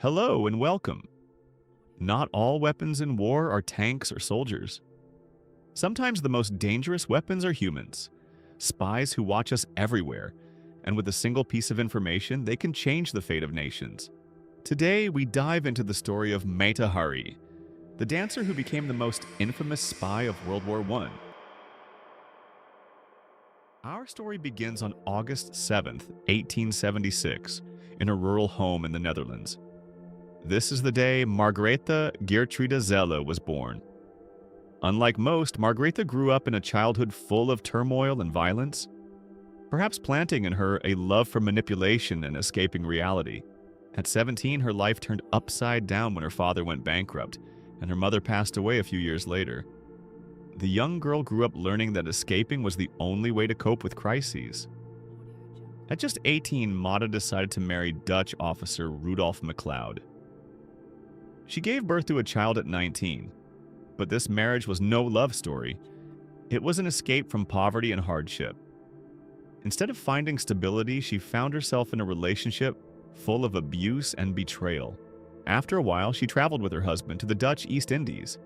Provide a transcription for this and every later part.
Hello and welcome. Not all weapons in war are tanks or soldiers. Sometimes the most dangerous weapons are humans, spies who watch us everywhere, and with a single piece of information, they can change the fate of nations. Today, we dive into the story of MataHari, the dancer who became the most infamous spy of World War I. Our story begins on August 7th, 1876, in a rural home in the Netherlands. This is the day Margaretha Geertruida Zelle was born. Unlike most, Margaretha grew up in a childhood full of turmoil and violence, perhaps planting in her a love for manipulation and escaping reality. At 17, her life turned upside down when her father went bankrupt, and her mother passed away a few years later. The young girl grew up learning that escaping was the only way to cope with crises. At just 18, Mata decided to marry Dutch officer Rudolf MacLeod. She gave birth to a child at 19, but this marriage was no love story. It was an escape from poverty and hardship. Instead of finding stability, she found herself in a relationship full of abuse and betrayal. After a while, she traveled with her husband to the Dutch East Indies.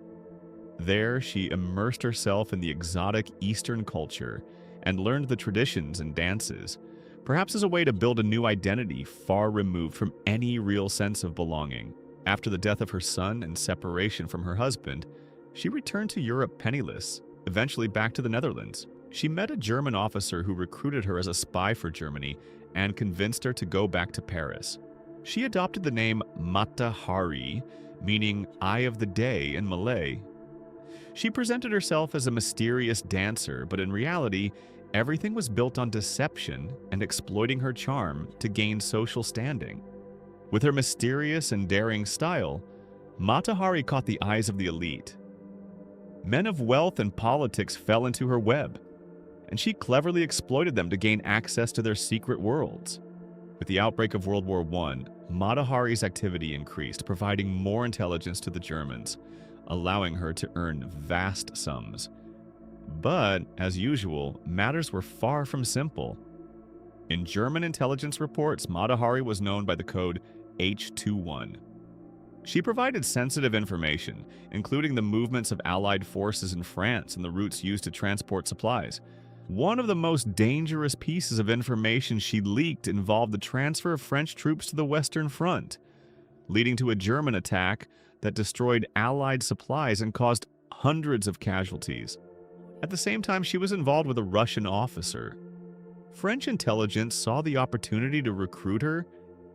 There, she immersed herself in the exotic Eastern culture and learned the traditions and dances, perhaps as a way to build a new identity far removed from any real sense of belonging. After the death of her son and separation from her husband, she returned to Europe penniless, eventually back to the Netherlands. She met a German officer who recruited her as a spy for Germany and convinced her to go back to Paris. She adopted the name MataHari, meaning Eye of the Day in Malay. She presented herself as a mysterious dancer, but in reality, everything was built on deception and exploiting her charm to gain social standing. With her mysterious and daring style, MataHari caught the eyes of the elite. Men of wealth and politics fell into her web, and she cleverly exploited them to gain access to their secret worlds. With the outbreak of World War I, MataHari's activity increased, providing more intelligence to the Germans, allowing her to earn vast sums. But, as usual, matters were far from simple. In German intelligence reports, MataHari was known by the code H21. She provided sensitive information, including the movements of Allied forces in France and the routes used to transport supplies. One of the most dangerous pieces of information she leaked involved the transfer of French troops to the Western Front, leading to a German attack that destroyed Allied supplies and caused hundreds of casualties. At the same time, she was involved with a Russian officer. French intelligence saw the opportunity to recruit her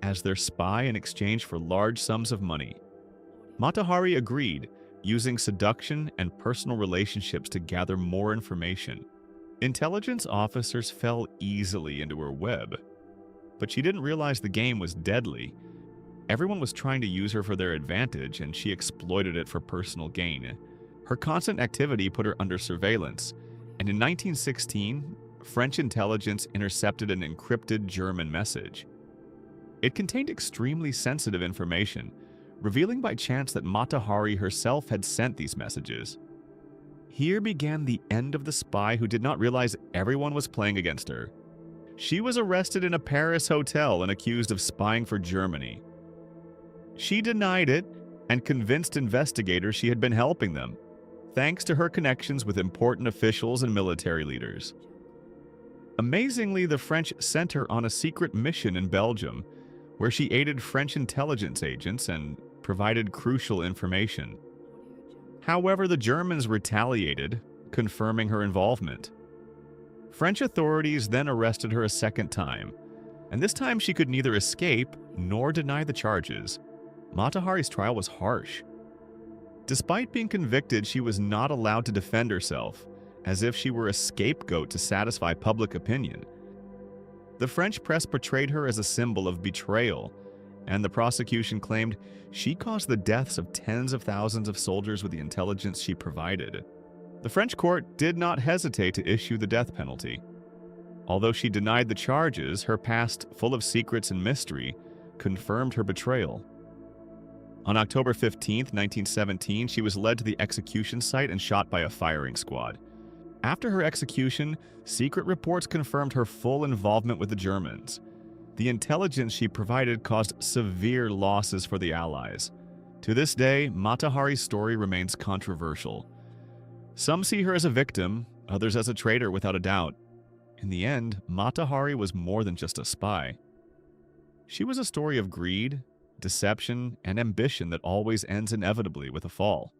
as their spy in exchange for large sums of money. MataHari agreed, using seduction and personal relationships to gather more information. Intelligence officers fell easily into her web, but she didn't realize the game was deadly. Everyone was trying to use her for their advantage, and she exploited it for personal gain. Her constant activity put her under surveillance, and in 1916, French intelligence intercepted an encrypted German message. It contained extremely sensitive information, revealing by chance that MataHari herself had sent these messages. Here began the end of the spy who did not realize everyone was playing against her. She was arrested in a Paris hotel and accused of spying for Germany. She denied it and convinced investigators she had been helping them, thanks to her connections with important officials and military leaders. Amazingly, the French sent her on a secret mission in Belgium, where she aided French intelligence agents and provided crucial information. However, the Germans retaliated, confirming her involvement. French authorities then arrested her a second time, and this time she could neither escape nor deny the charges. MataHari's trial was harsh. Despite being convicted, she was not allowed to defend herself, as if she were a scapegoat to satisfy public opinion. The French press portrayed her as a symbol of betrayal, and the prosecution claimed she caused the deaths of tens of thousands of soldiers with the intelligence she provided. The French court did not hesitate to issue the death penalty. Although she denied the charges, her past, full of secrets and mystery, confirmed her betrayal. On October 15, 1917, she was led to the execution site and shot by a firing squad. After her execution, secret reports confirmed her full involvement with the Germans. The intelligence she provided caused severe losses for the Allies. To this day, MataHari's story remains controversial. Some see her as a victim, others as a traitor without a doubt. In the end, MataHari was more than just a spy. She was a story of greed, deception, and ambition that always ends inevitably with a fall.